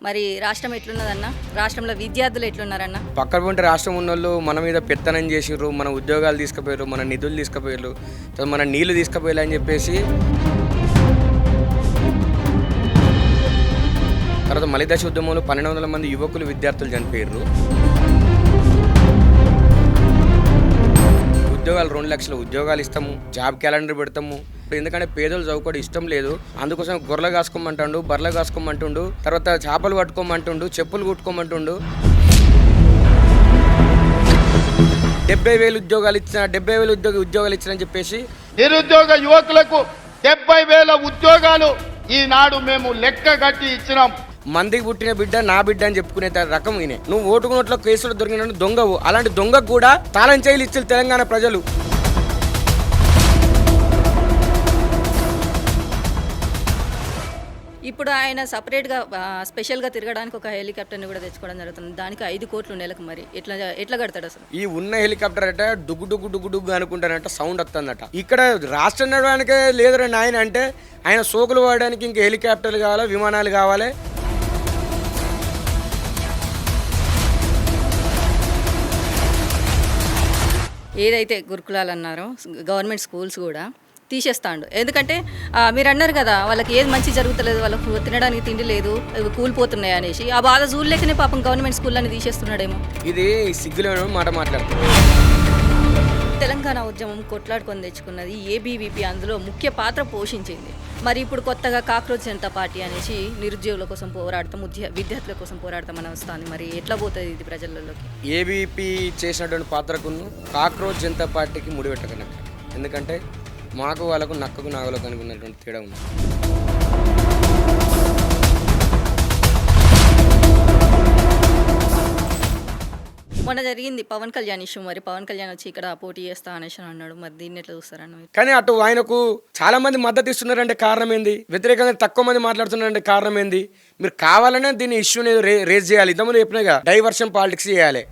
మరి రాష్ట్రం ఎట్లున్నదన్న? రాష్ట్రంలో విద్యార్థులు ఎట్లున్నారన్న? పక్కన ఉంటే రాష్ట్రం ఉన్నోళ్ళు మన మీద పెత్తనం చేసిర్రు, మన ఉద్యోగాలు తీసుకుపోయారు, మన నిధులు తీసుకుపోయారు, మన నీళ్లు తీసుకుపోయారు అని చెప్పేసి. తర్వాత మలిదశ ఉద్యమంలో 1200 మంది యువకులు విద్యార్థులు చనిపోయారు. ఉద్యోగాలు 2 లక్షల ఉద్యోగాలు ఇస్తాము, జాబ్ క్యాలెండర్ పెడతాము. ఎందుకంటే పేదలు చదువుకోవడం ఇష్టం లేదు, అందుకోసం గొర్రెలు కాసుకోమంటుండు, బర్రెలు కాసుకోమంటుండు, తర్వాత చేపలు పట్టుకోమంటుండు, చెప్పులు కుట్టుకోమంటుండు. 70,000 ఉద్యోగాలు ఇచ్చిన 70,000 ఉద్యోగాలు ఇచ్చినని చెప్పేసి నిరుద్యోగ యువకులకు 70,000 ఉద్యోగాలు ఈనాడు మేము లెక్క కట్టి ఇచ్చినాం. మందికి పుట్టిన బిడ్డ నా బిడ్డ అని చెప్పుకునే రకం ఈయన. నువ్వు ఓటుకున్నట్లో కేసులు దొరికిన దొంగవు. అలాంటి దొంగకు కూడా తాళం చేయిలు ఇచ్చిన తెలంగాణ ప్రజలు. ఇప్పుడు ఆయన సపరేట్గా స్పెషల్గా తిరగడానికి ఒక హెలికాప్టర్ని కూడా తెచ్చుకోవడం జరుగుతుంది. దానికి 5 కోట్లు నెలకు. మరి ఎట్లా కడతాడు అసలు? ఈ ఉన్న హెలికాప్టర్ అట డుగ్గు డుగ్గు డుగ్గు డుగ్గు అనుకుంటానంట సౌండ్ వస్తుందట. ఇక్కడ రాష్ట్రం నడవడానికే లేదురండి ఆయన అంటే. ఆయన సోకులు వాడడానికి ఇంకా హెలికాప్టర్లు కావాలి, విమానాలు కావాలి. ఏదైతే గురుకులాలు అన్నారో గవర్నమెంట్ స్కూల్స్ కూడా తీసేస్తాడు. ఎందుకంటే మీరు అన్నారు కదా, వాళ్ళకి ఏది మంచి జరుగుతలేదు, వాళ్ళకు తినడానికి తిండి లేదు, కూలిపోతున్నాయి అనేసి. ఆ బాధ చూడలేకనే పాపం గవర్నమెంట్ స్కూళ్ళని తీసేస్తున్నాడేమో. ఇది సిగ్గులేని మాట మాట్లాడుతుంది. తెలంగాణ ఉద్యమం కొట్లాడుకొని తెచ్చుకున్నది ఏబీవీపీ, అందులో ముఖ్య పాత్ర పోషించింది. మరి ఇప్పుడు కొత్తగా కాక్రోచ్ జనతా పార్టీ అనేసి నిరుద్యోగుల కోసం పోరాడతాం, విద్యార్థుల కోసం పోరాడతామని వస్తుంది. మరి ఎట్లా పోతుంది ఇది ప్రజలలోకి? ఏబీపీ చేసినటువంటి పాత్రకును కాక్రోచ్ జనతా పార్టీకి ముడిపెట్టకనక్క. ఎందుకంటే మాకు వాళ్ళకు నక్కకు నాగలకు అనుకున్నటువంటి తేడా ఉంది. మొన్న జరిగింది పవన్ కళ్యాణ్ ఇష్యూ. మరి పవన్ కళ్యాణ్ వచ్చి ఇక్కడ పోటీ చేస్తా అనేసి అన్నాడు. మరి దీన్ని ఎట్లా చూస్తారన్న? కానీ అటు ఆయనకు చాలా మంది మద్దతు ఇస్తున్నారంటే కారణం ఏంది? వ్యతిరేకంగా తక్కువ మంది మాట్లాడుతున్నారంటే కారణం ఏంది? మీరు కావాలనే దీన్ని ఇష్యూని రేజ్ చేయాలి. ఇంతకుముందు చెప్పినాగా డైవర్షన్ పాలిటిక్స్ చేయాలి.